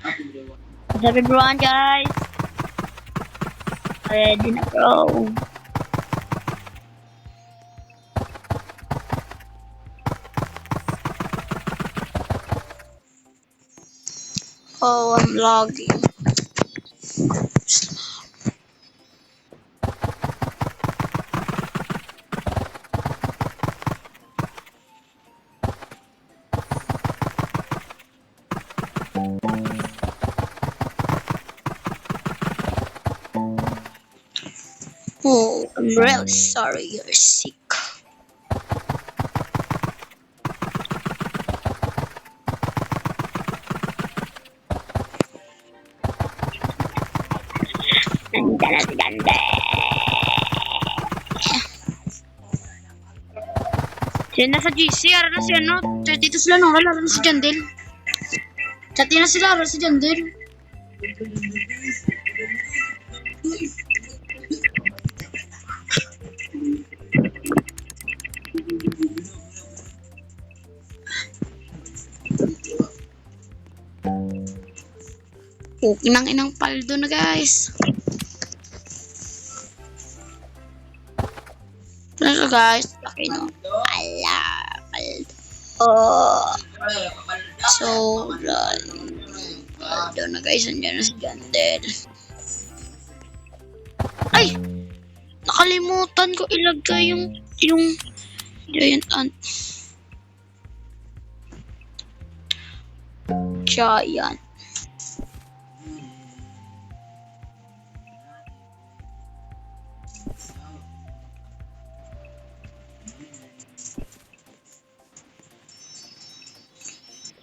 What's up everyone guys? Ready na bro. Oh, I'm logging. Oh, I'm really sorry you're sick. Ganda na si Ganda. Sino na sa GC? Ara na si ano? Dito sila no? Laro na si Jandel. Chati na sila. Laro si Jandel. Oh, inang paldo na guys. Ano guys? Laki no? Ala, paldo. Oh. So, paldo na guys. Andiyan na si Jandel. Ay! Nakalimutan ko ilagay yung giant ant. Giant.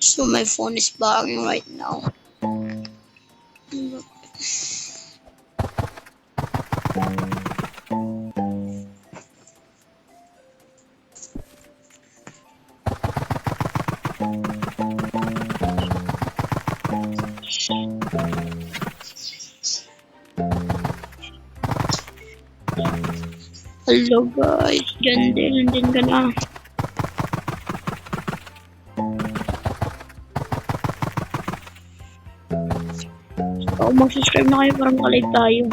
So my phone is bugging right now. Hello guys, Jandel, andyan ka na. So, mag-subscribe na kayo para makalive tayo.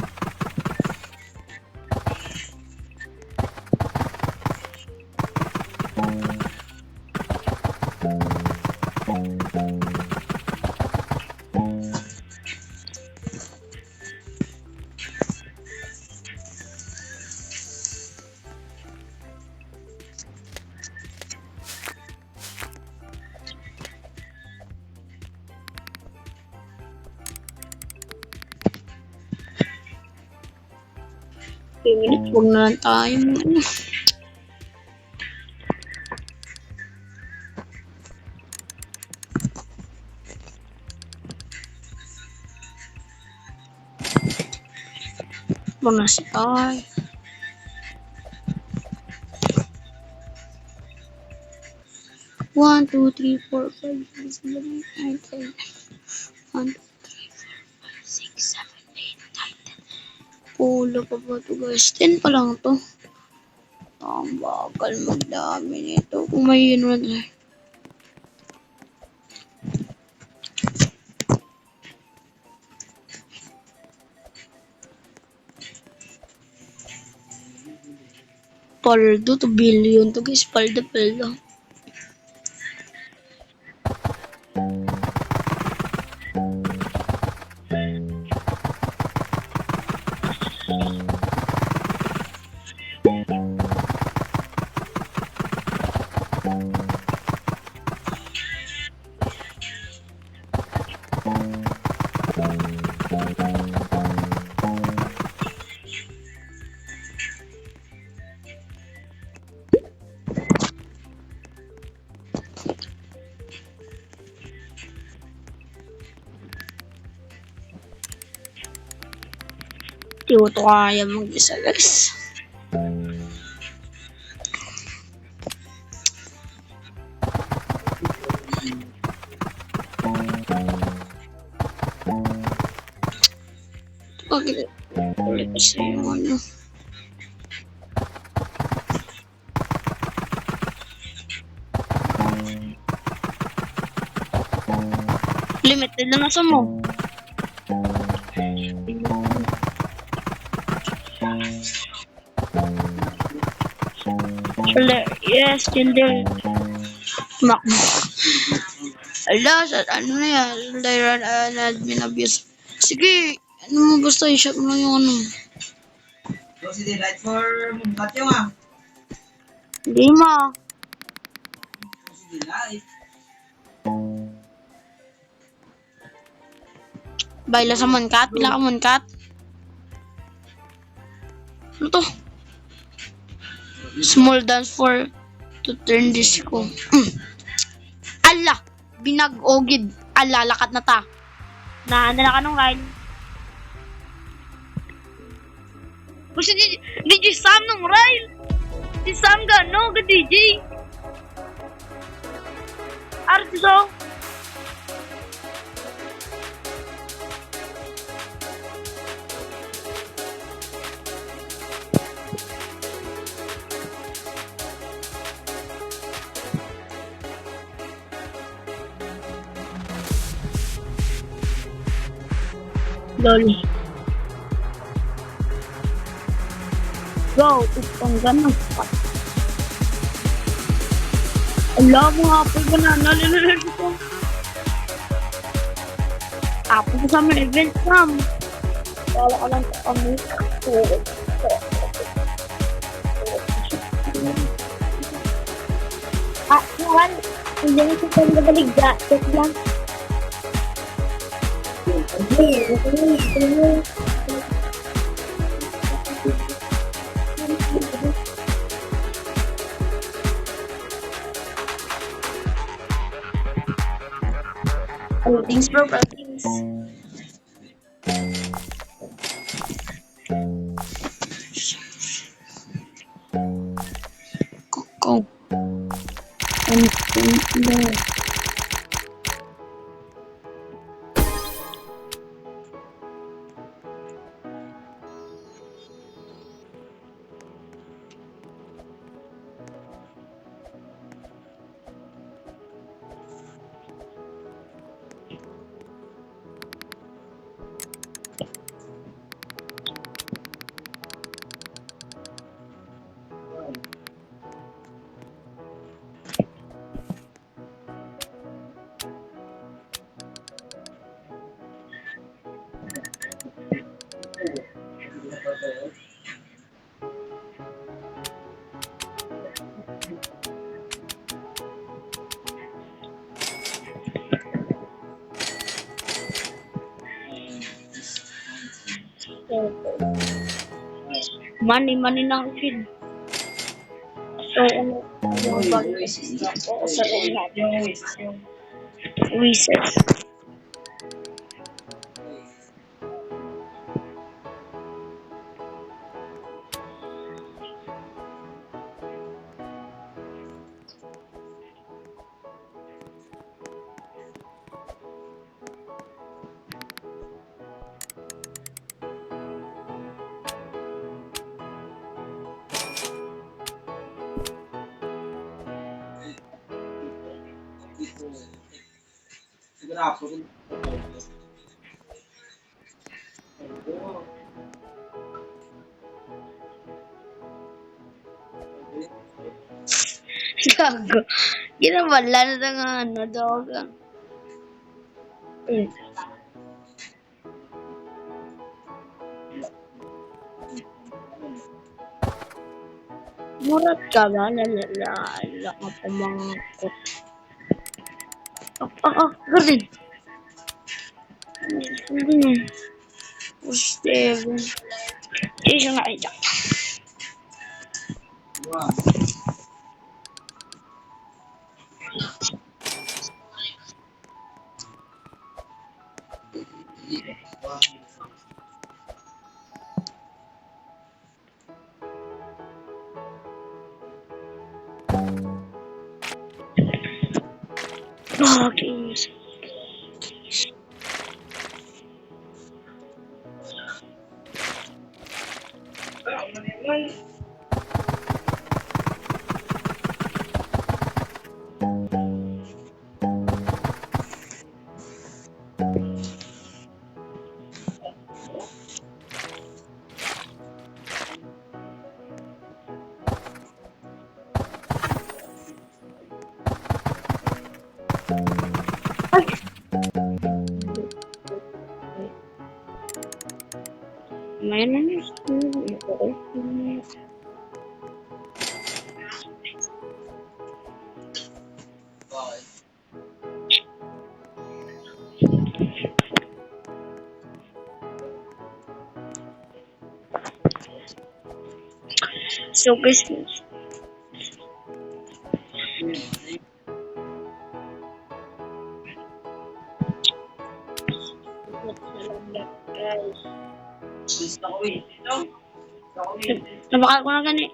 Minutes, huwag na lang tayo. Ano. Huwag na si tayo. One, two, three, four, five, six, seven, eight, nine, 1, 2, 3, 4, 5, 6, 7, 8, 9, 10. Pulo pa ba ito guys? 10 pa lang to. Ang bakal magdami nito. Kung may yun na. Paldo to billion to guys. Paldo. Di ko ito kaya mag-isa guys. Bakit ulit kasi yung ano. Limit Dala na sa mo. Yes, Tinder. Makbo. Ala, ano na yan? Lyran, admin abuse. Sige, ano mo basta, i-shot mo lang yung ano. So, si light for Batyo nga. Lima. Si light. Baila sa Moncat? Pila ka Moncat? Ano to? Small dance for to turn disco. Ala! Binag-ogid. Ala, lakat na ta. Naanda na ka nung Ryle. Kasi DJ Sam nung Ryle. Si Sam gano, ka DJ. Artiso. Lol. Go, upang ganang spot. Ala mo hapon ba na? Naliliril ko. Apo ko sa mga event, Sam. Wala ka lang sa kami. Naman. Hindi na siya pang nagaligda. Check lang. Thanks bro, thanks. Go. Money ng kid. So, ano bag sa recess. Sigurado. Gago. Ginawala na nga ano, dog. Murat ka ba? Lalala ka pamangkot. Gordon. Hindi na. Steven. Siya nga ay Wow. Okay. ngayon ano? Okay. Bakit? So guys, salamat guys. Gusto ko eh. Ito? Gusto ko eh. Namakal ko na gani.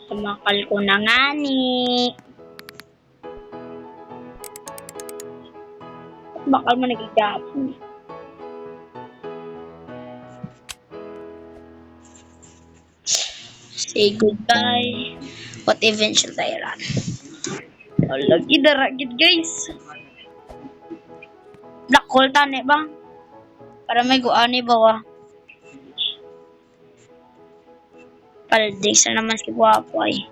Sumakal ko na nga ni. Bakal mo nagigapon. Say goodbye. What event should I run? Lagi daragid guys. Black hole tani ba? Para may guani ba wa? Palding sa naman si Guapo ay.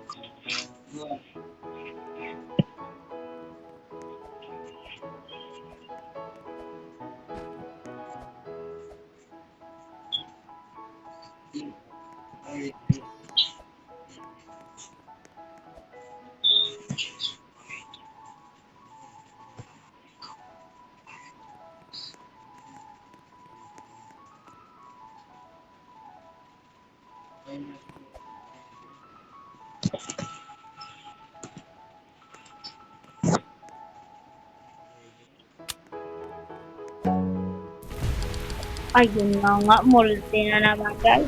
Ayun na nga, multi na naman guys.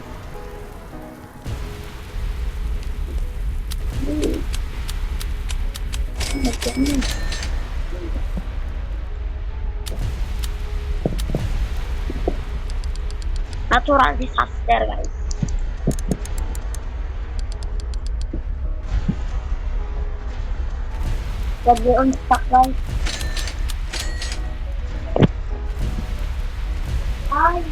Natural disaster guys. Lagi on stock guys. Ay.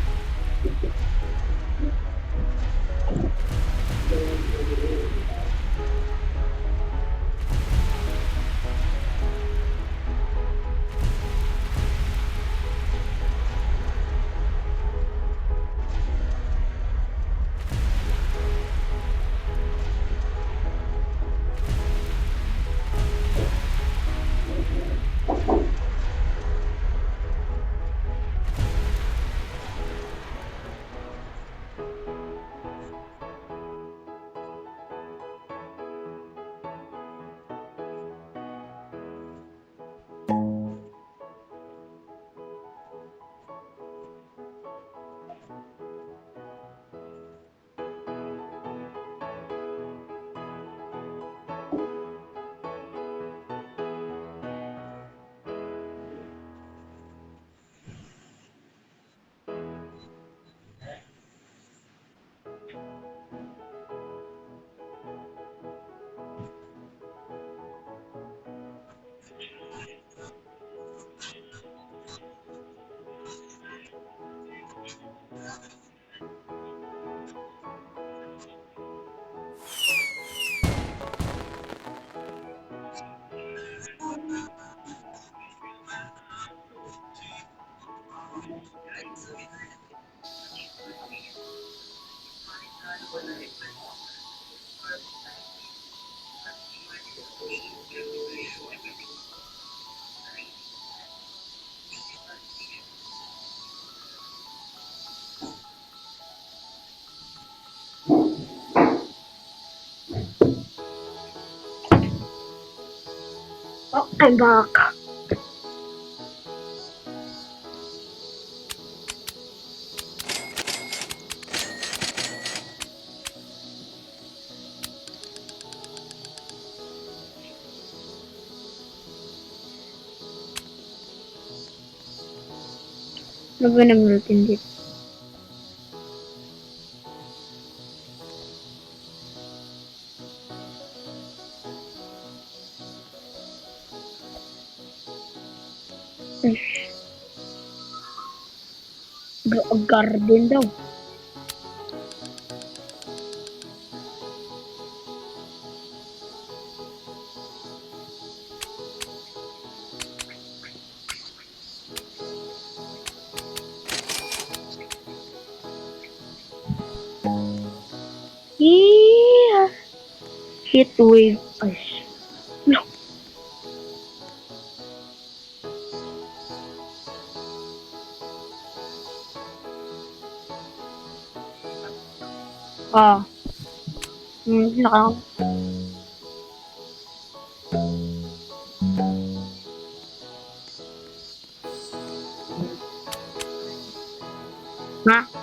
Oh, I'm back. Ano ba naman natin dito? Garden daw. Heat wave. Ay, no. Ah. Naka. Ha?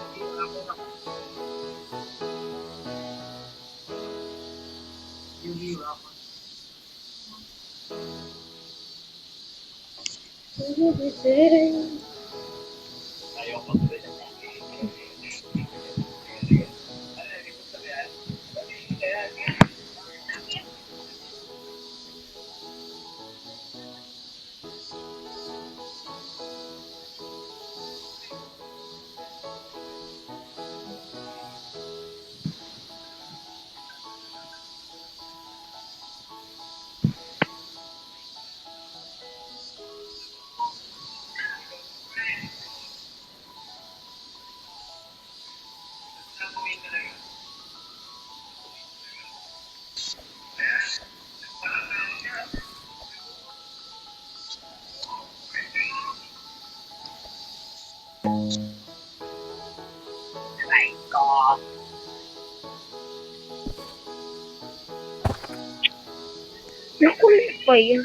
Nakulit pa yun.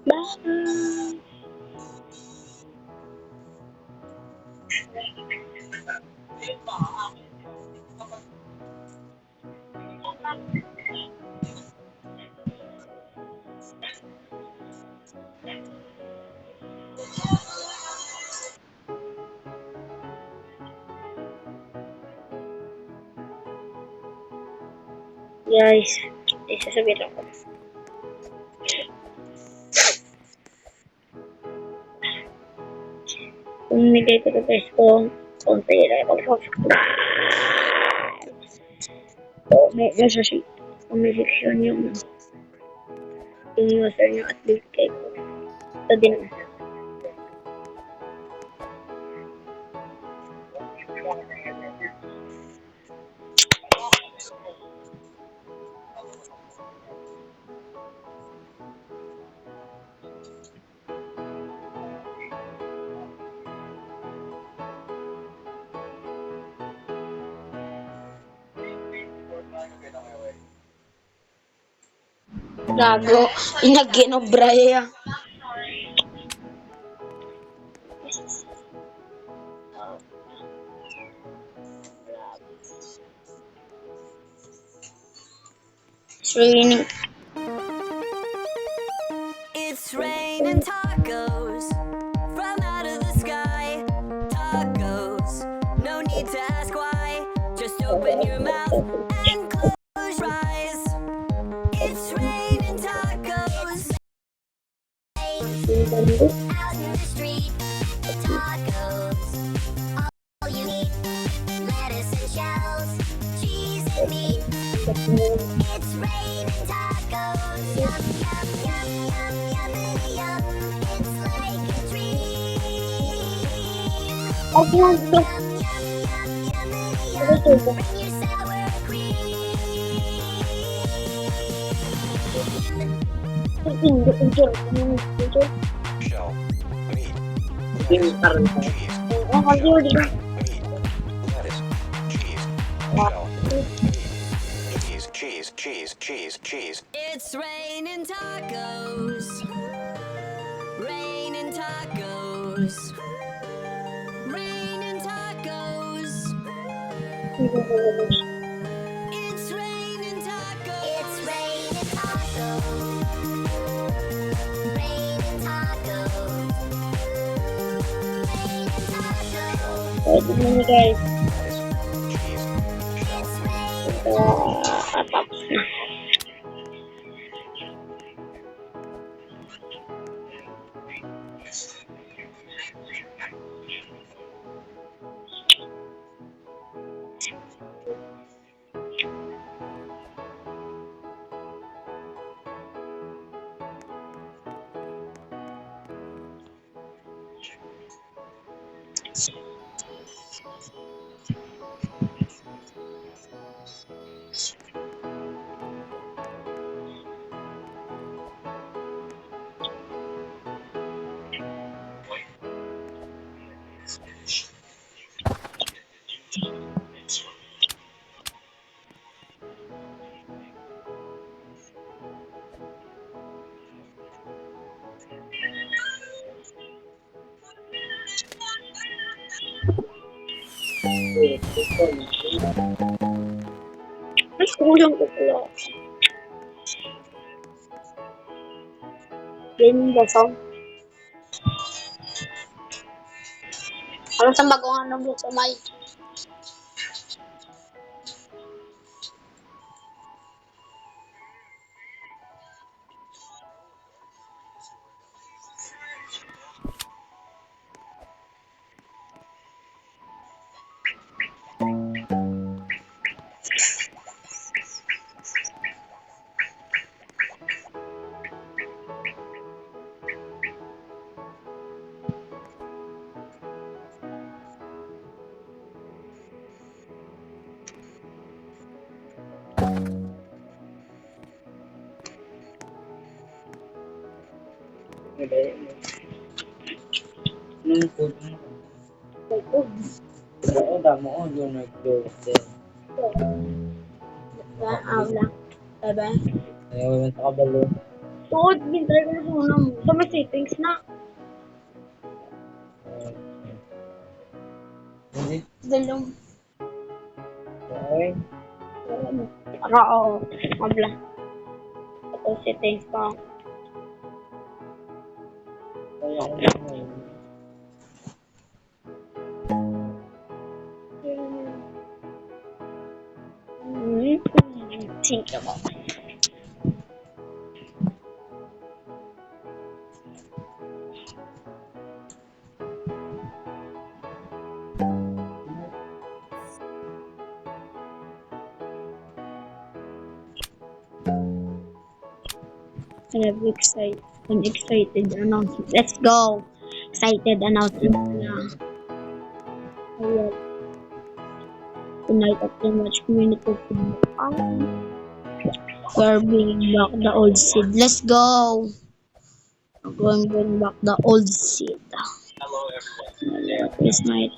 Bye. Guys, isasabihin ako. Kung nigay ko ito guys ko, konti lang ako subscribe. So, may section yung user nyo at least kay ko. Ito din. Gago, inaginobraya. It's raining. It's raining tacos from out of the sky. Tacos, no need to ask why. Just open your mouth and close your eyes. It's raining tacos. Out in the street, tacos. All you need, lettuce and shells, cheese and meat. It's raining tacos. Yum, yum, yum, yum, yummity yum. It's like a dream. Yum, yum, yum, yummity yum. Bring your sour cream. Shell, meat, Yung parang cheese, meat. meat, lettuce, cheese, shell, meat, cheese. It's raining tacos. Raining tacos. Raining tacos. It's raining tacos. It's raining tacos. Raining tacos. Raining tacos. Pwede mo ni guys. Lettuce, cheese, shell, It's raining Tapos na. Ay, kulang ko pala. Gaming ba song? Alam sa bagong ano mo sa may. Nung food mo. Oo, damo ko. Doon nag-close din. Wala. Diba? Ayaw naman sa kabalo. Tuod, bintay ko na sa una mo. Sa may settings na. Hindi. Dalong. Okay. Oo. Mabla. Ito settings pa. Kaya ko na ngayon. Sige mo. An excited announcement. Let's go! Excited announcement na. Ayan. Tonight at the Match Community Football. We're bringing back the old seed. Let's go! We're going to bring back the old seed. Here's my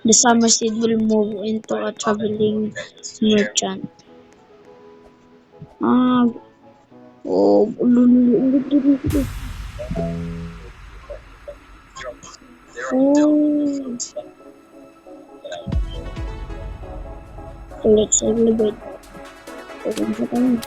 The summer seed will move into a traveling merchant. Oh, oh. So let's celebrate. Kaya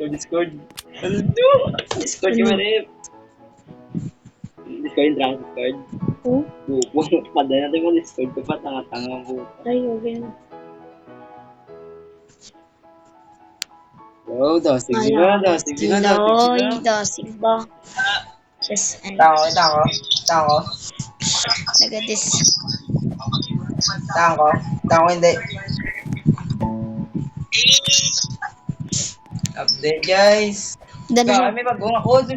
Discord. Discord yung marip. Discord, Discord. Oh, Bupo. Padala natin mo Discord ko pa. Tanga-tanga po. tayo again. Oh, dosig ba? Dosig ba? Loy, Dosig ba? dasig ba? Just and Tango. nagadis. Tango hindi. Update guys. Dan na. May bagong code.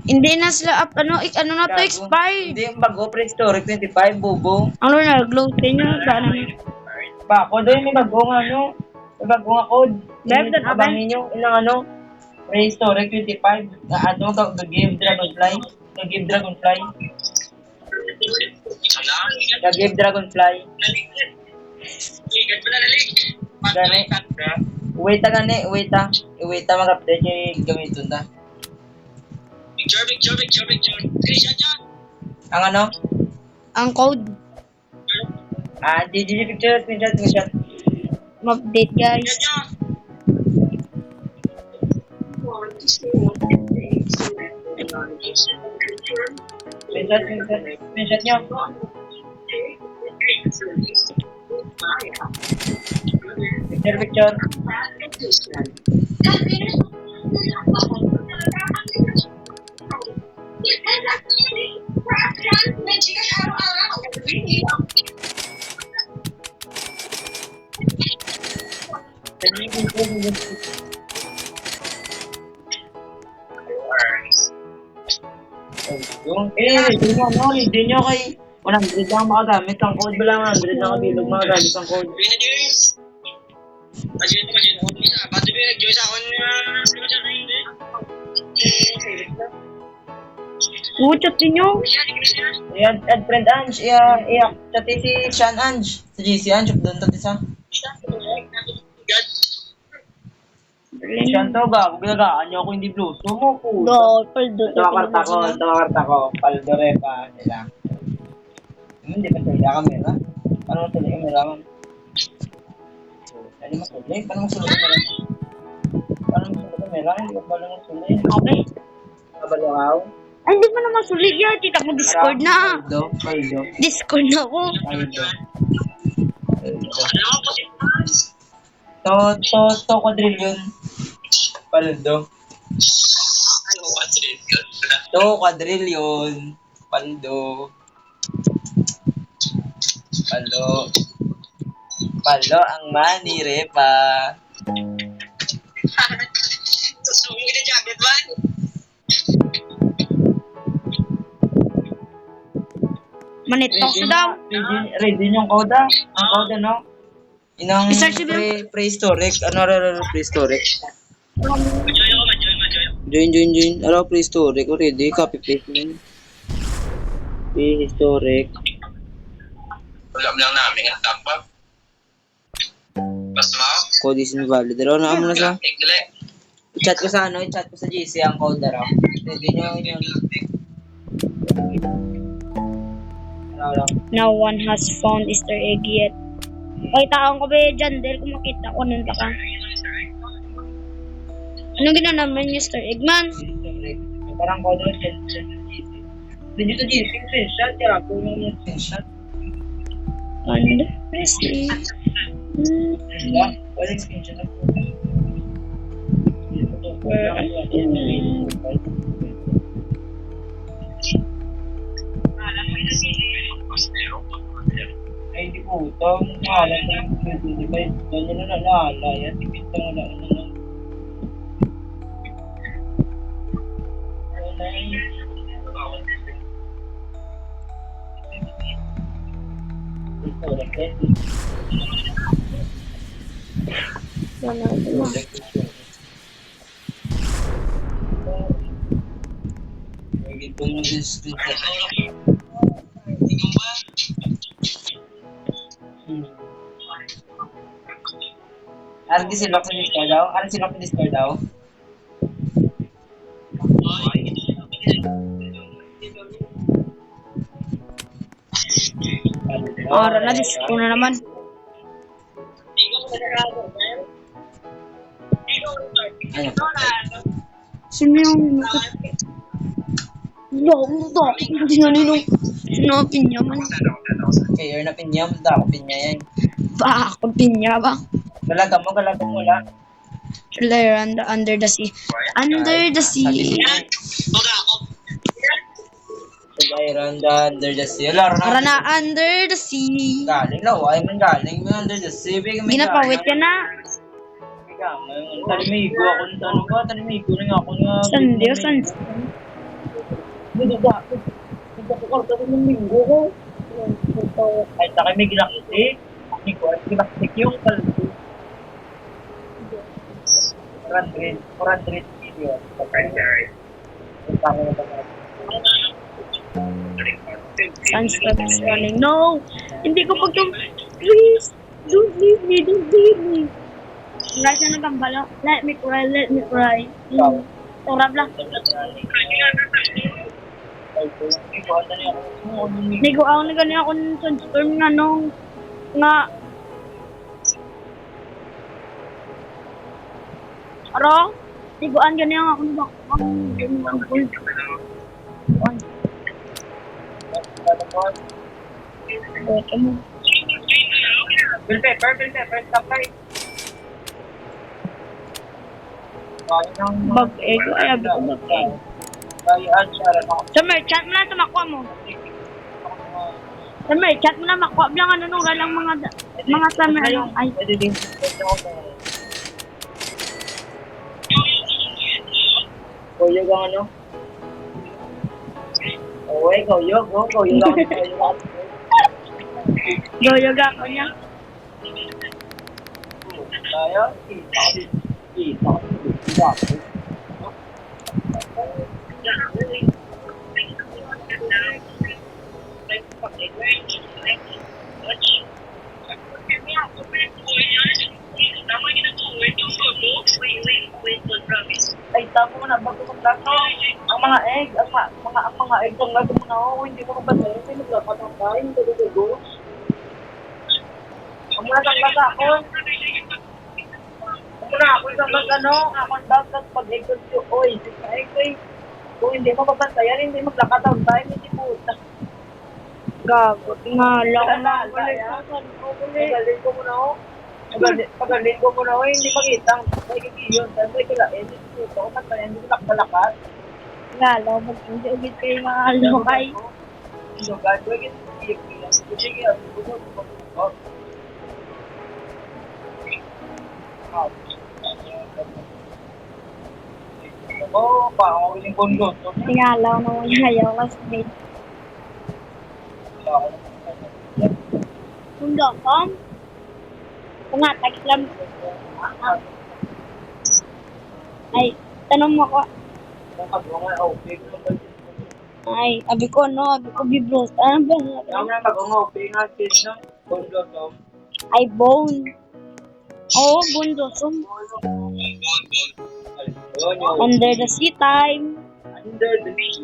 Hindi na sila up, ano na to expired. Hindi yung bago, prehistoric 25, bobo. Ano na, nag-load kayo, ba na? Pa, ako doon may bagong code. Bev, dan Abangin nyo, ilang prehistoric 25. Give Dragonfly. Give Dragonfly. Gani. Wait mag-update yung gamitin ta. Ang ano? Ang code, GG picture, screenshot. ma-update guys. Screenshot nyo. Picture. Hindi nyo kay 100 lang makagamit ang code. Wala 100 lang kabilog makagamit ang code. Muchot ninyo. Add friend Ange, chat si Sean Ange. Si GC Ange, doon to isa. Sean to ba? Kung ginagaan niyo ako hindi blue. Sumo po. Paldo. Tawakarta ko. Paldo repa nila. Hindi pa tuloy kamera. Paano mo tuloy kamera man? Hindi mo tuloy? Paano mo tuloy kamera? Hindi ko pala mo tuloy. Okay. Kabalaw. Ay, hindi pa naman sulit yan. Kita mo Discord na. Paldo. Discord na ako. To quadrillion. Paldo. To quadrillion. Paldo. Palo ang money repa. Manitok daw. Ready yung code ah. Ang code no? Inang I-search mo. prehistoric. Prehistoric? Join. Prehistoric. Already. Copy paste mo. Prehistoric. Alam lang namin ang tampag. Mas mao. Code is invalid. Pero na mo na sa. Igle. I-chat ko sa GC ang code daw. Ready nyo yun. No one has found Easter egg yet. Pakita ko ba dyan, dahil kung makita ko, nun ka. Anong ginawa naman yung Easter egg, man? Parang code daw. Hindi to GC. Screenshot. Kaya po yung screenshot. And, Presley. Pwede screenshot ako. Ay, di po. Ito, nahala ko. Hindi ba? Doon nyo na nahala. Yan, tipita mo lang naman. Wala ito na. Ito mo din screenshot. Ardi sila ko Discord daw? Ara na, Discord na naman. Sino yung hindi na ninong sinapin niya man. Kayo na pinyam, ako pinya yan. Ba, ako pinya ba? Galagan mo lang. Layer under the sea. Under the sea. Tag-Iranda, under the sea. Laro Tara na. na, under the sea. Galing na, ay man galing. May under the sea. Bigyan may Ginapawit ka na. Talimigo ako ng tanong ko. Talimigo na nga ako nga. San Dios, san Hindi ba? Hindi ko karta ng linggo ko. Ay, sa may ginakiti. Hindi ko, at ginakiti yung kalito. 400 million. Sunstop is running. No! Hindi ko pag please! Don't leave me! Don't leave me! Wala siya nagambala. Let me cry, let me cry. Torab lang. Nigo ako na gani ako ng sunstorm nga nung nga Aro? Niguan gani ako ng Bill pepper, stop right. bag egg. Ay, abi ko bag egg. Sa merchant mo na, tumakwa mo. Sa merchant mo na, makuha lang ano nung galang mga summer. Ay, Kuya ka ano? Okay, kuya lang. yoyoga ko niya. Tayo, kita. Ay, tama mo na, bago kong laso. Ang mga egg, ang mga egg, ang laso mo na ako, hindi mo kapatay, hindi naglapat tayo, hindi naglago. Ang mga lasa ako. Ako isang bag ano, akong bag, pag-egg ko siyo, oy, sa egg ko kung hindi mo papantayan, hindi maglakataon tayo, hindi puta. Gago, tingala ko na. Pagaling ko muna ako. Pagaling ko muna ako, hindi makitang. May kikiyon, sabi ko lang, hindi puta ko, pantayan, hindi ko nakbalakat. Tingala ko, mag-ugit kayo mga alokay. Lugar ko, hindi ko sige, oh, parang ako yung bondo. Tingala ko naman hayaw ka sa bed. Mundo, Tom? Pumatag lang. Ay, tanong mo ko. Ay, abi ko bibros. Ano ba? Ano na pag-ungoping natin, no? Bondo, Tom. Ay, bone. Oo, bundosom. Under the sea time. Under the sea.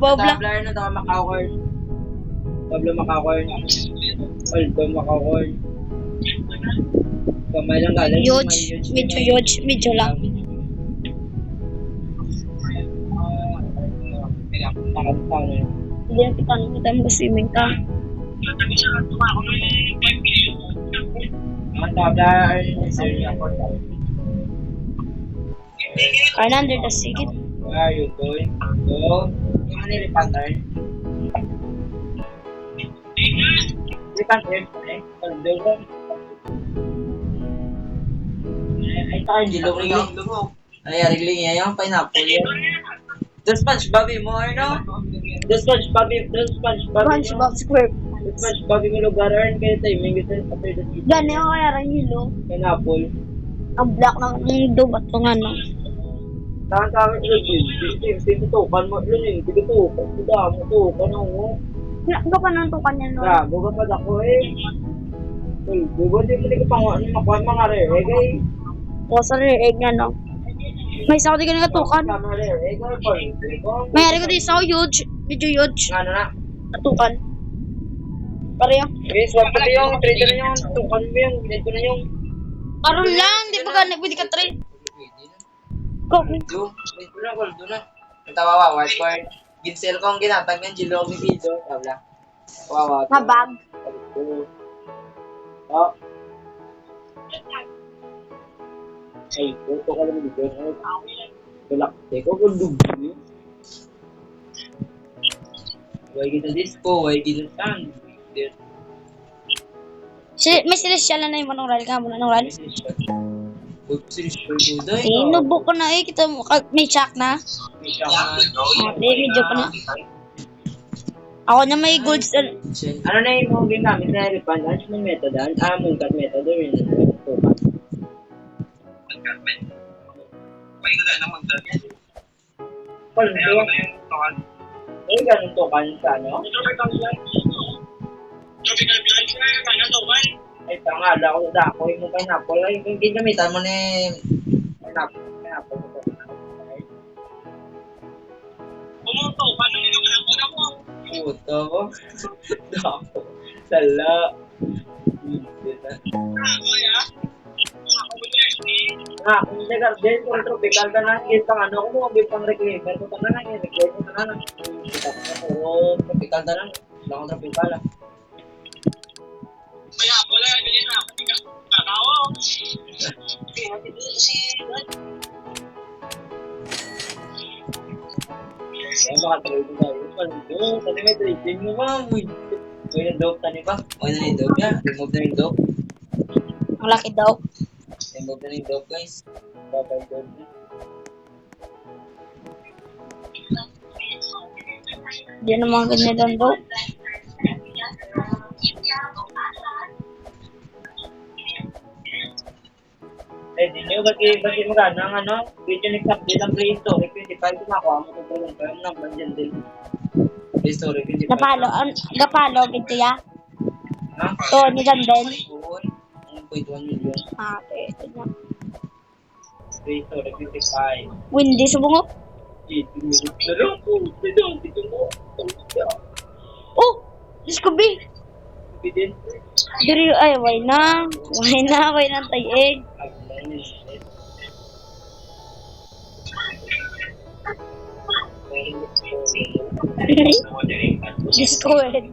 Babla. Tabler na daw makakorn. Pablo makakorn. Aldo makakorn. Kamay lang galing. Medyo lang. Hindi na kita nang mag-swimming ka. Ang tabler, sir, Under the sea. where are you going? Go. Yung manili pattern. Di pattern. Aldo ko. Ay, tayo, dilong ring. Ay, rigling yan yung pineapple yan. The SpongeBob mo, ano? The SpongeBob Square. The SpongeBob mo lugar, ano kayo tayo, may gusto sa pwede dito. Gani ako kaya rin hilo. Pineapple. Ang black ng dubat ko nga no. Saan sa akin, hindi tutukan mo, hindi tutukan, hindi mo tutukan ako. Gago ka nang tukan yan no. Gago ka pa ako eh. Diba, di mo ka pang makuha mga rare, eh. O sa egg nga no. May isa ko di ka nagatukan. Mga rare, eh, kaya May hari ko di isa ko huge. Medyo huge. Ano na? Natukan. Pareho. Okay, swap ko na yung, trade na yung, tukan mo yung, trade ko na yung. Karon lang, di ba ka pwede ka trade? Go. Trade na. Ang tawawa, white coin. Ginsel ko ang ginatag ng Jilo, may video, tabla. Kawawa. Mabag. Oh. Ay, ito ka lang dito. Galakte ko kung dugo. Why kita disco? Why kita sun? May celestial na yung manong ral ka mo, nanong ral. Nubo ko na eh, kita mo, may check na. Medyo pa na. Ako na may golds. Ano na yung mga ginamit na elephant? Ano yung method? Mungkat method o yun? May ganda naman dyan. Paano Kaya to? na yung tokan. Ay, ganun to kan sa ano? Tropical blind na yung ano tokan. Ay, tangala ako sa dako. Yung mga pineapple. Ay, yung ginamitan mo na pineapple. Pineapple mo to. Pumunto, paano nyo naman ako na mo? Puto ko. Dako. Sala. Ako ya? Ako mo niya, Kung garden, kung tropical ka na, kita nga, ano, kung mga pang reclaimer ko ka na lang, reclaimer ko na lang. Oo, tropical na lang. Wala akong tropical ah. Kaya wala, hindi na ako. Kakawa. Kaya baka trade tayo. Kasi may trading mo ba? Uy, na dope tani ba? Uy, na yung dope ya. Remove na yung dope. Ang laki daw. Remove na yung dope guys. Babay dope na. Hindi naman ganyan daw. Eh, di nyo, kasi magana ang ano, video next update ang prehistoric 25, kumakuha mo kung tulong kayo naman dyan din. Prehistoric 25. Gapalo, ganito ya. Ha? To, ni Ganden. Oo, 1.1 million. Okay, ito na. Prehistoric 25. Windy, subungok. 18 minutes na lang po. Dito mo. Oh! Discovery! Bidin. Diri, ay, why na? Why na tayo Discovered.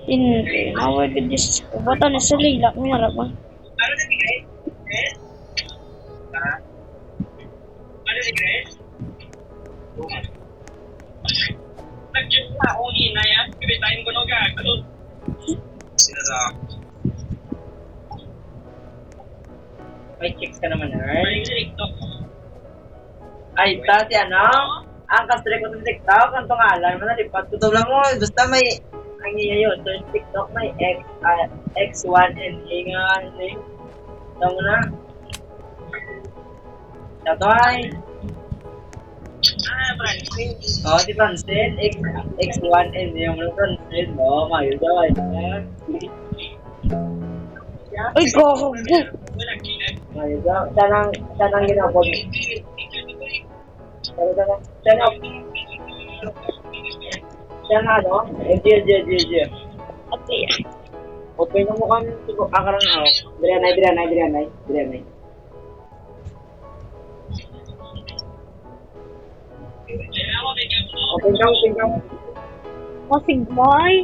Hindi, awag this. Bata na sa lilak mo harap mo. Ano na Grace? Grace? Ha? Ano si Grace? Nag-chat na ako ina yan. Kapitahin ko na gagawin. Sino sa May chicks ka naman, May Earl. TikTok. Ay, si ano? Ang kastre ko sa TikTok, ang tungalan mo na, lipat ko to lang mo. Basta may, ang iya yun, so TikTok may X1 and A nga, link. Ito mo na. Ito ay. Francis. Oh, si Francine, X1 and A mo na Francine. Oh, mayo daw. Uy, go! Wala kinet. Mayo daw. Sanang ginapod. Sana ano? G. Okay. Okay na mo kami akaran ako. Dirianay. Open kang. Masig boy.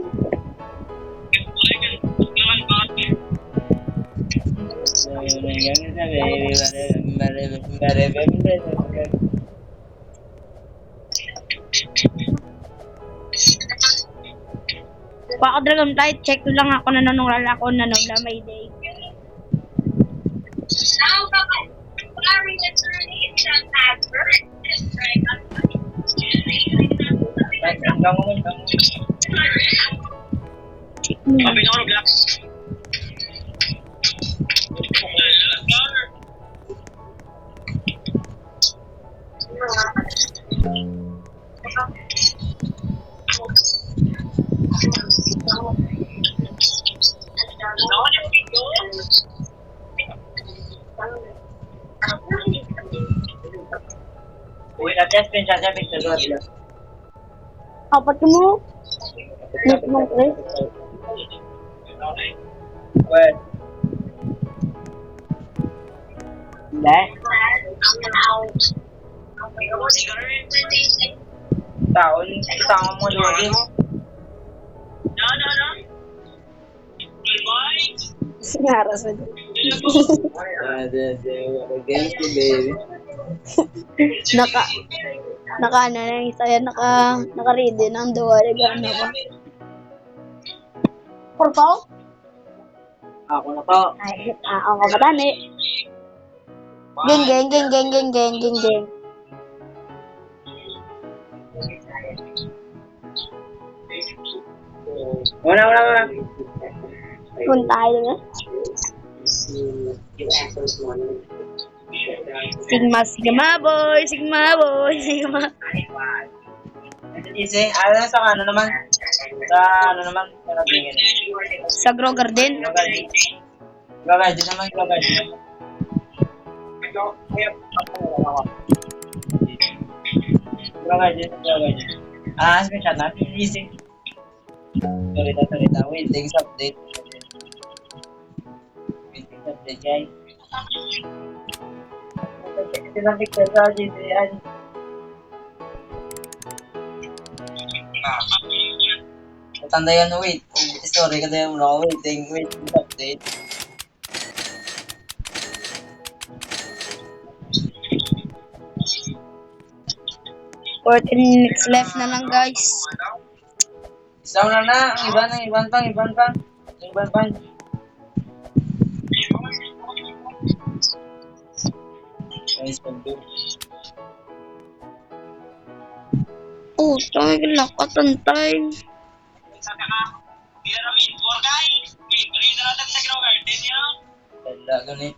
Baka Dragonflight, check ko lang ako na nanungal ako na may day. Check mo. Sabi na ako black. Uy, na-test pin siya picture doon sila. Apat mo. Net mo, Chris. Well. Hindi. Taon, isama mo lagi. Sinaras mo. Against the baby. Naka ano na yung saya, naka-ready ng duwari gana ba? Purple? Ako na to. Ay, ako ka tani. Geng. Wala. Punta tayo na. Sigma boy. Easy. Ano sa ano naman? Sa ano naman? Sa nabingin. Sa Grow Garden. Gagawin naman. Gagawin. Screenshot na. Easy. Sorry. Waiting update. Guys. Silang picture sa GTN. Tanda yan, wait. Sorry, kasi mo na waiting update. Minutes left na lang guys. Isang na. Ang iban pa. Guys, pagdo. Oh, tayo lakatan time. Wala, ganit.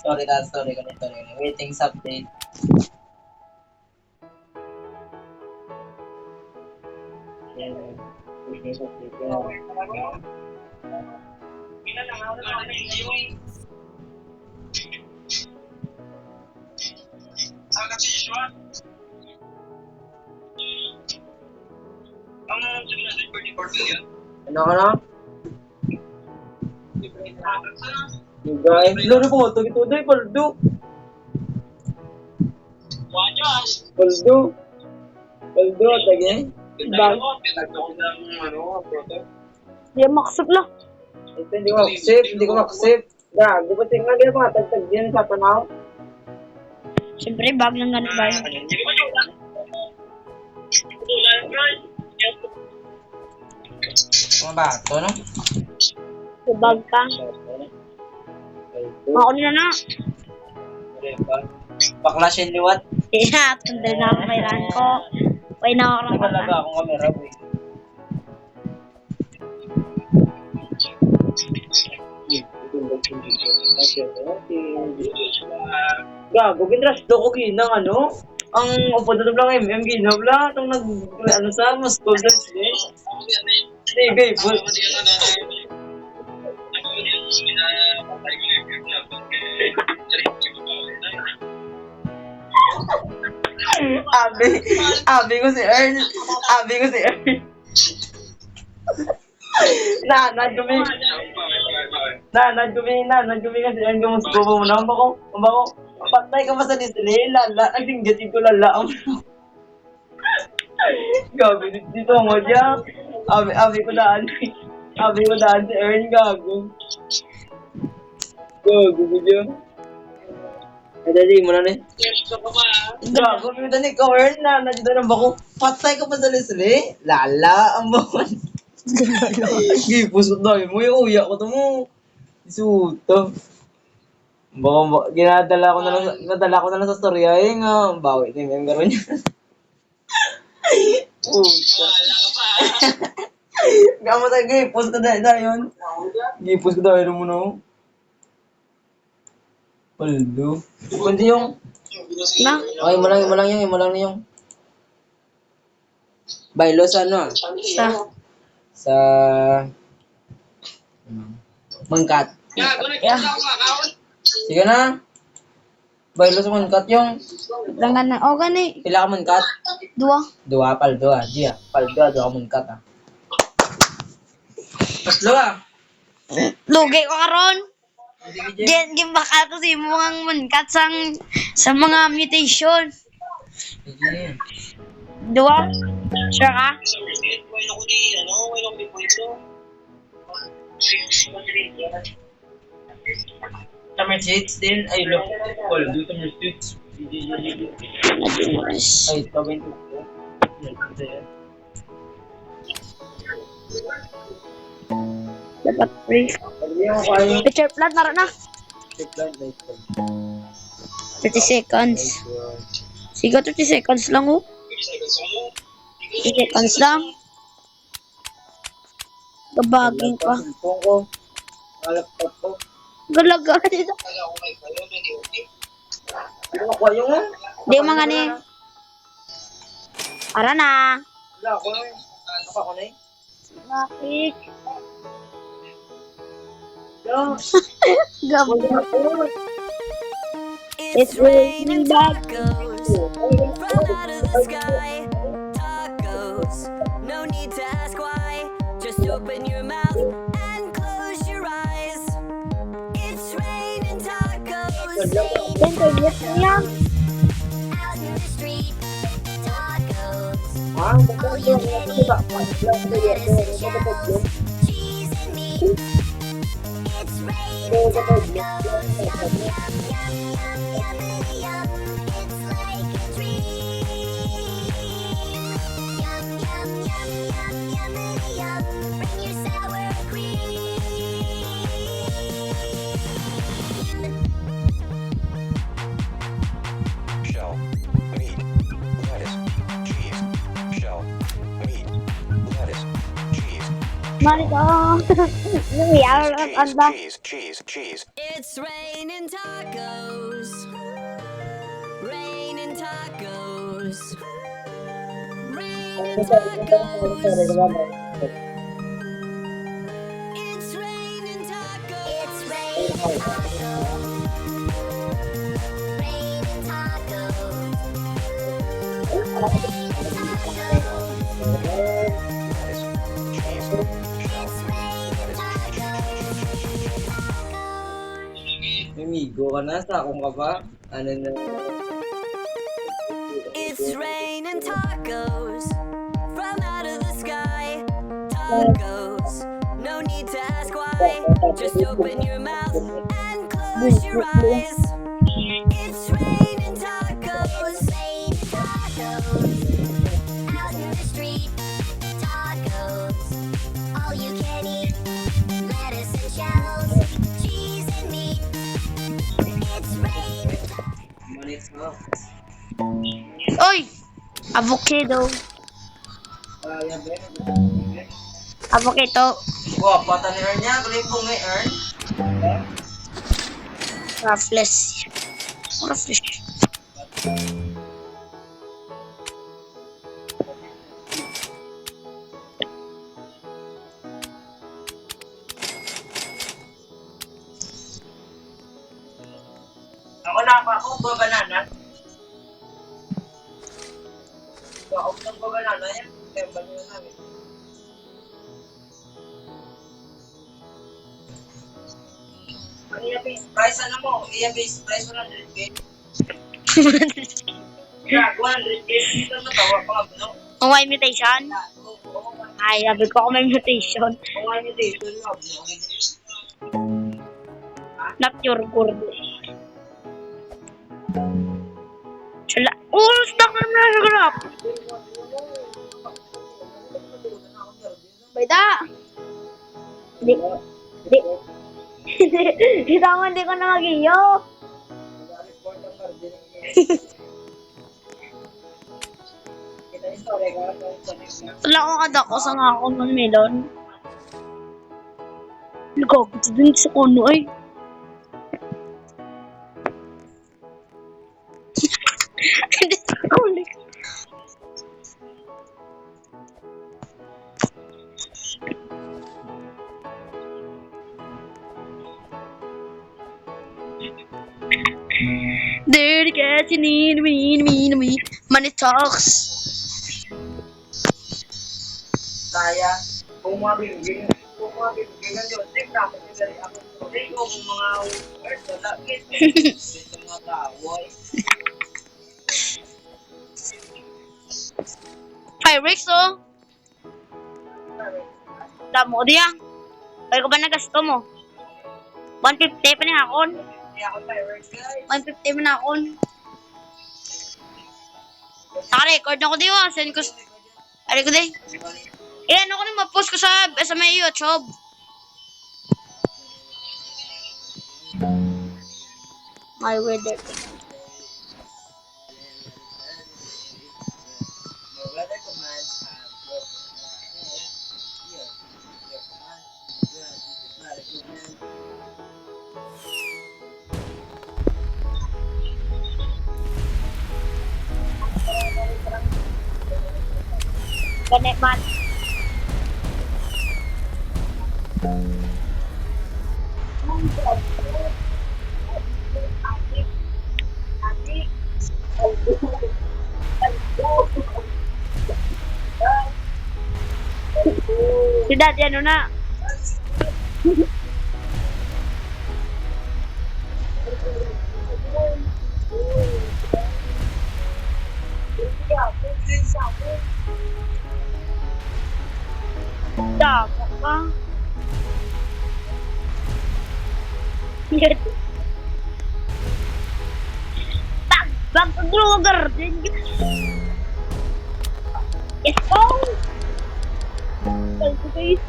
Sorry, ganito. Waiting update. Ano? Guys, laro po ito. Ito day, paldo. Paldo, tagay. Di maksud lah. Hindi ko maksip. Gago, ba't yung lagi na tagtag yan sa tanaw? Siyempre, bag ng ganun ba yun? Mga bato, no? Bag ka. Ako na. Bakla siya liwat. Yeah, tanda na ako kailan ko. Pwede na ako lang Talaga akong kamera, boy. Gago, ginras do ko ginang ano? Ang upo doon lang MM ginaw la tong nag ano sa mas gold day. Hey, babe. Abi ko si Earl. Nanad kami kasi Earl kamusta mo na ko. Patay ka pa sa display, lala. Nagdinggatin ko lala. Gago, dito mo dyan. Abi ko daan si Earl, gago. Gago ko dyan. Dali mo na ni. Gago, may dali ko, Earl, na dito na ba ko? Patay ka pa sa display, lala, ang bawon. Gipos ko dahil mo, yung uya ko to mo. Isuto. Baka ginadala ko na lang sa storya nga bawi ni yung garo niya. Puta. Gamo tayo gipos ko dahil yun. Gipos ko dahil mo no. Paldo. Kundi yung Na? okay mo lang yung Bailo sa ano? Sa Mangkat. Yeah. Sige na. Baylo sa munkat yung Langan na. O, gani. pila ka munkat? Dua. Dua, pal dua. Dia, pal dua, dua ka munkat ah. Tatlo ah. Lugay ko karon. Sige, Jen. Gen gimbaka to si mga mankat sa mga mutation. Sige. Dua. Sure ka? Sa Mercedes, wala ko di, wala ko di pwesto. Sa Mercedes din, ay look. Wala, dito Mercedes. Ay, tawin ko. Dapat free. Picture flat naroon na. 30 seconds. Sige, 30 seconds lang oh. 30 seconds lang. Gabagin pa. Cellphone ko. Laptop ko. Galaga dito. Hindi ko kuha yung Di mga ni. Para na. Wala ako na eh. Ano ka ko na eh? Bakit? Yo. Gabagin. It's raining tacos from out of the sky. Tacos, no need to ask why. Just open your mouth and close your eyes. It's raining tacos. Internet niya. Out in the street, tacos. Ah, All you can eat, lettuce and shells, cheese and meat. It's raining tacos. Yum, yum, yum, yum, yum, yum. It's like a dream. Yum, yum, yum, yum, yum, yum. Bring your sour cream. Shell, meat, lettuce, cheese. Shell, meat, lettuce, cheese. Marito. Nangyayari ang anda. Cheese. It's raining tacos. Raining tacos. Raining tacos. It's raining tacos. It's raining tacos. Raining tacos. Raining tacos. It's raining tacos. Amigo ka na, sa akong ka pa. Ano na? It's raining tacos from out of the sky. Tacos, no need to ask why. Just open your mouth and close your eyes. It's raining tacos. Raining tacos. Out in the street, tacos. All you can eat, lettuce and shells, cheese and meat. It's raining Manit mo. Oy! Avocado. Kaya ba? Avocado. Wah, pata ni Earn niya. Kulit ko may Earn. Raffles. Raffles. Ako na pa ako ba banana? Ako ng ba banana yan? Kaya banana namin. Ang iya-base price ano mo? Iya-base price 100k. Yeah, 100k. Dito na tawa pa nga no? Kung may mutation? Ay, sabi ko kung may mutation. Kung may mutation mo, Not your gourd. Sala. Oh, stuck na na sa grab. Bayda. Di. Di. Di tama, hindi ko na mag-iyo. Wala akong adak ko sa nga ako ng melon. Nagkakot din sa kuno ay. Hindi ko ulit. Dirty cat, you need me. Money talks. Kaya, kung mga bibigyan yun, tig na ako sigari ako. Okay, kung mga words, wala, sa mga tao, ay. Fireworks, oh. Damo diya. Kaya ko ba nagasto mo? 150 pa ni akon. Hindi ako fireworks, guys. 150 man akon. Naka-record na ko di wa. Send ko. Ari ko di. Eh, ano ko na ma-post ko sa may YouTube. My weather. Your weather commands have broken. Here, your command. Good, it's not a good man. Ganet man. Si Daddy ano na? Damo ka. Bag drugar din. Yes, go! Thank you, guys.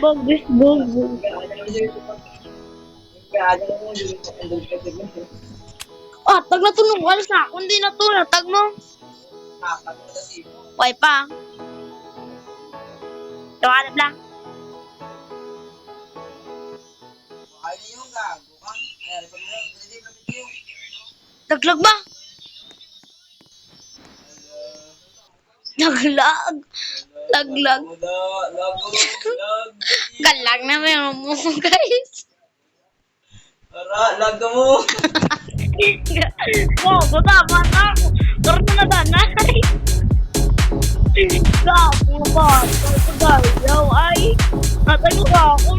Bagus, bagus. Ah, tag na tunog. Alas na ako. Hindi na to. Tag mo. Why pa? Tawanan lang. Taglag ba? Naglag. Laglag. Galag na meron mo, guys. Lag mo. Bobo, tama na. Karto na danay. Gapo ba? Pagdayaw ay. Natayo ka ako.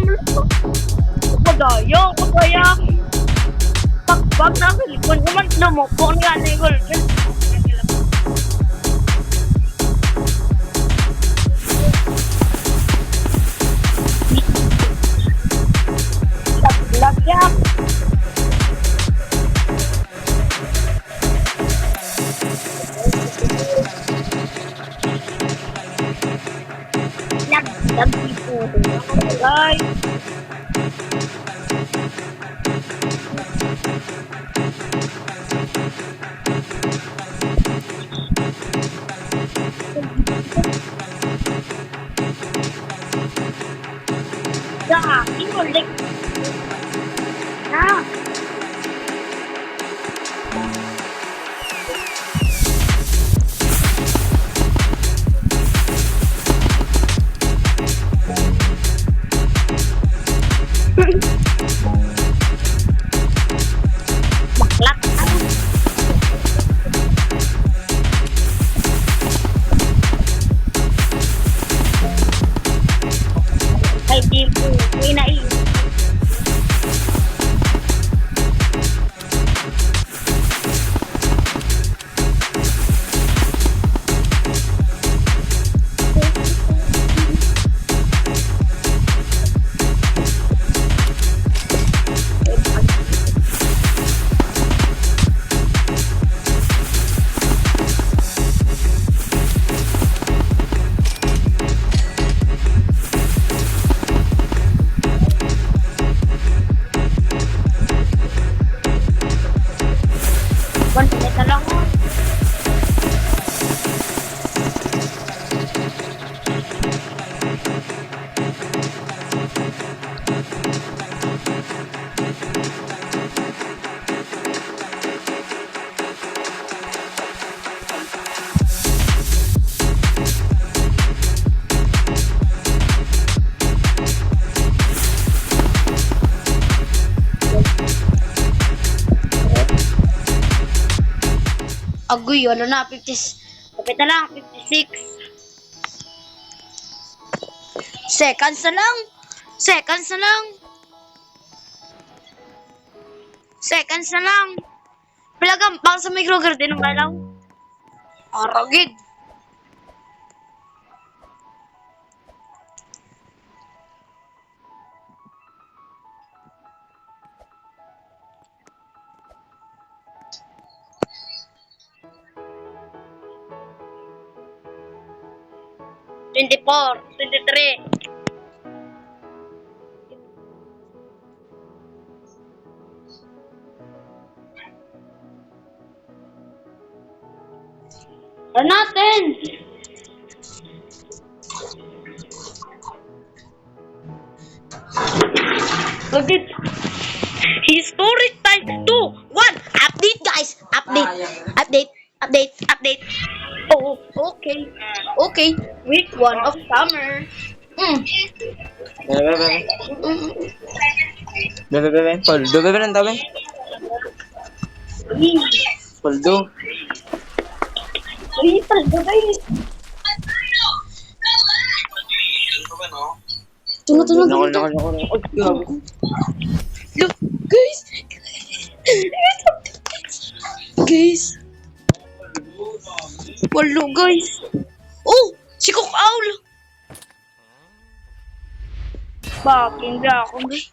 Pagdayaw, kaya. Pag na kilikon naman na mo po ang yan ay girlfriend. Lagyak. Lagyak dito. Guys. Agoy, wala na, 50. Kapit na lang, 56. Seconds na lang. Seconds na lang. Seconds na lang. Pilagam, baka sa microgarden ng galaw. Aragid. Twenty-four, 23. Ano natin? Update. Historic time 2, 1. Update, guys. Update. Oh, okay. Okay. Week 1 of summer. Bebe. Poldo, bebe ng dami. Poldo. Tunog. Nakol. Look, guys. Guys. Walo, guys. Oh, si Cook Owl. Bakit hindi ako, guys?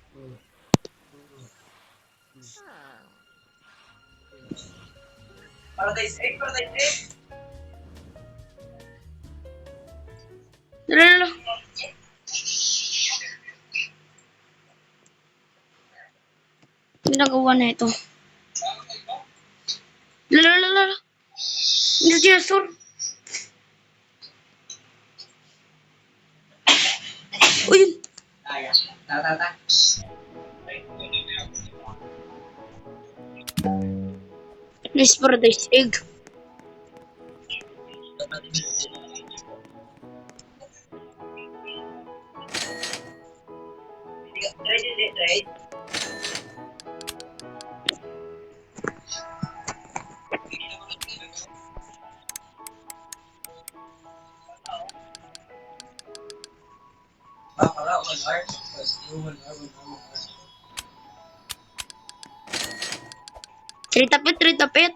Paradise egg. Lala. Ginagawa na ito. Lala. Hindi dinosaur. Oh, yun. Ta. Nice paradise egg. Right. Tritapit.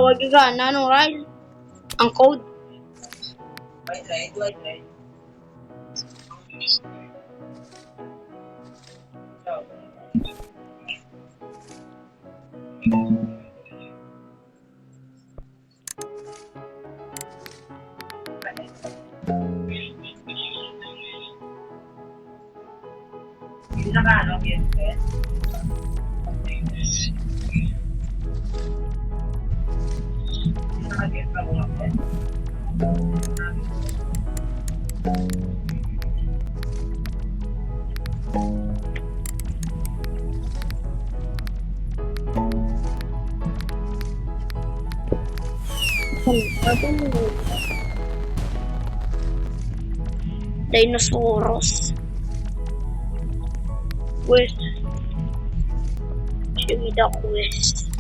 Wag ka na, no, right? Ang code. White red. Dinosaurus. Quest. Show me the quest.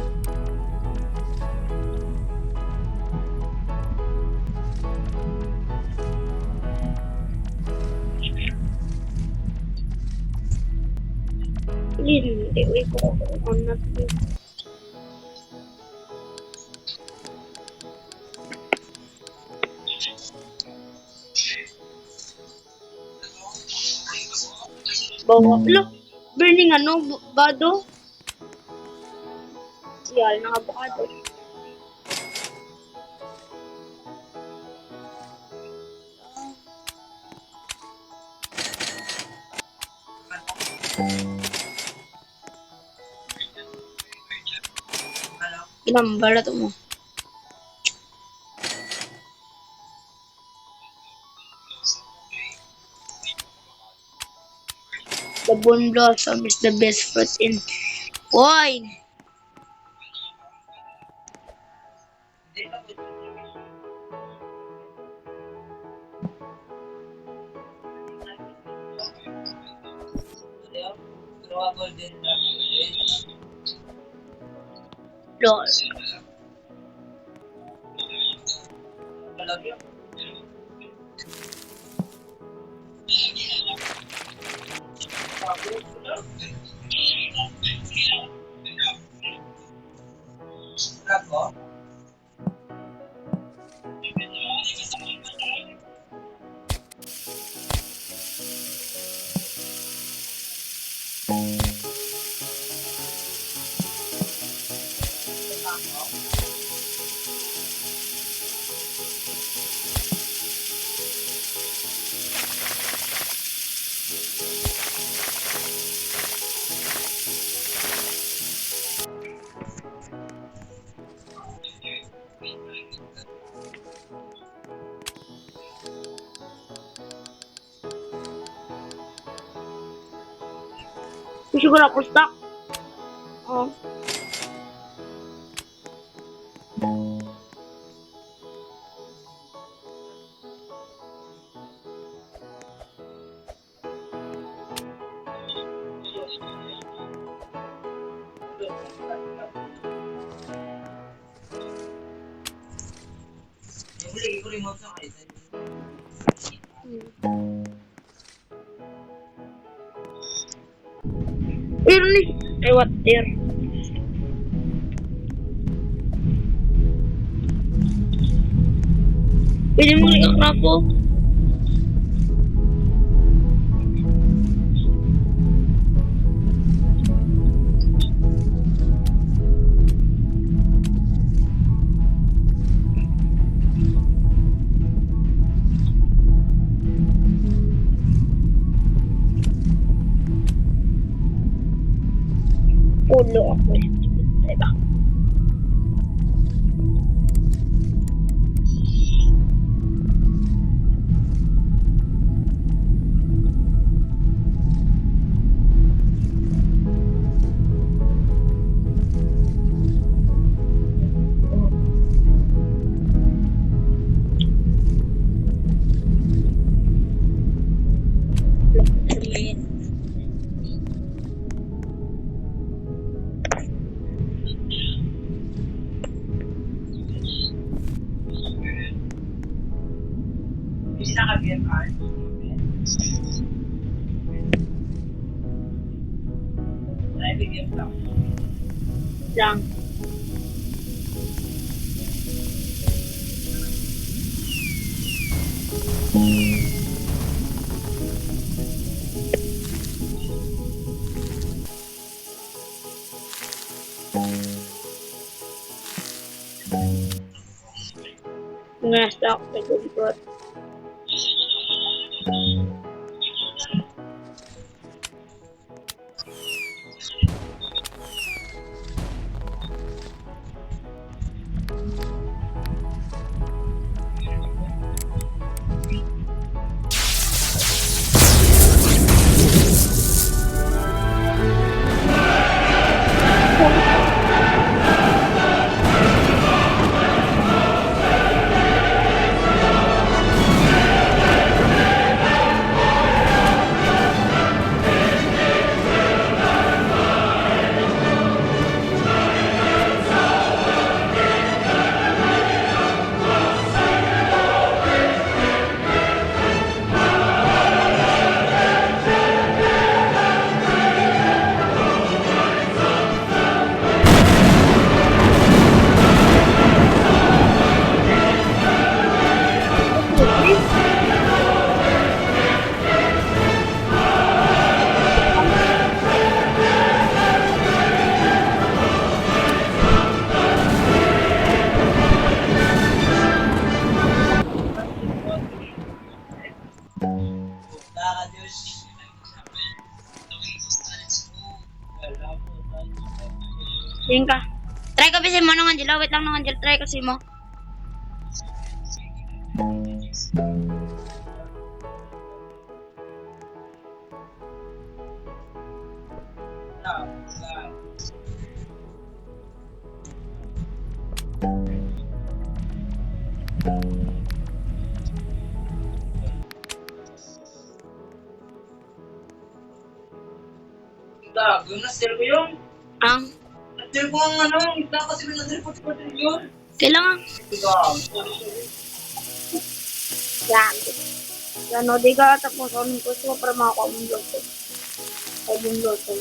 Hindi, wait ko on natin. Bawa. Look, burning ano, bado. Siyal ng avocado. Number na to mo. The bone blossom is the best fruit in... Why? Lol. Siguro ako stuck. Oh. Ini lewat dir. Ini mulai kenapa? Pulo ako eh. Diba? Lang. Nasa ako sa gulipot. Tingin ka. Try ka bisin mo nung Angel. Wait lang nung Angel. Try kasi mo. Gago, na-sell ko yun. Ang. Na-sell ko ang ano, isda kasi may na-report ko din yun. Kailangan. Gago. Yan. Yan o. Di ka tapos. Anong gusto ko para makakuha mong loto. Ay mong loto.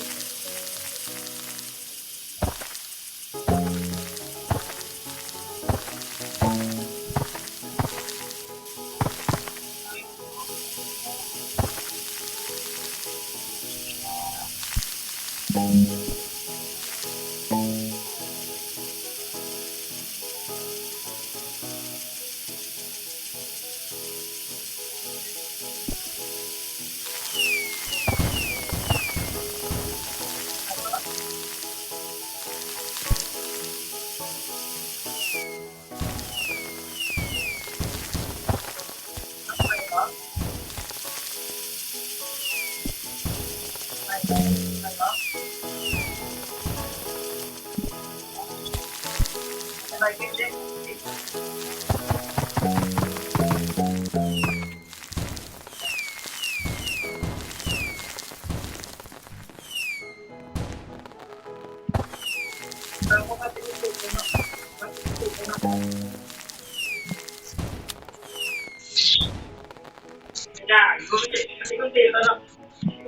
Gago. Kasi kung dito na.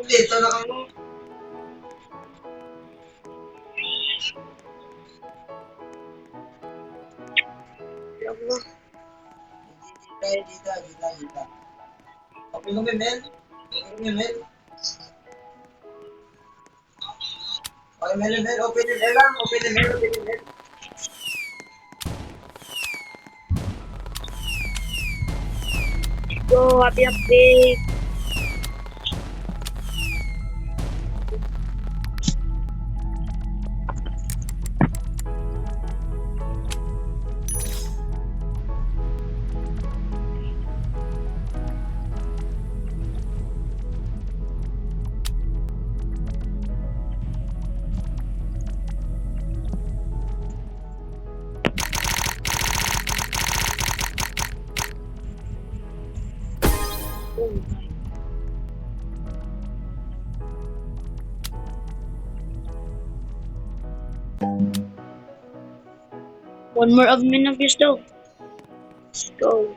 Dito na ako. Dito. Open mo, Mel. Open mo, Mel. Okay, Mel. Open mo, Mel lang. Open mo, Mel. Go. Happy update. One more admin of yours though. Let's go.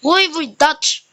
Hoy, boy, Dutch.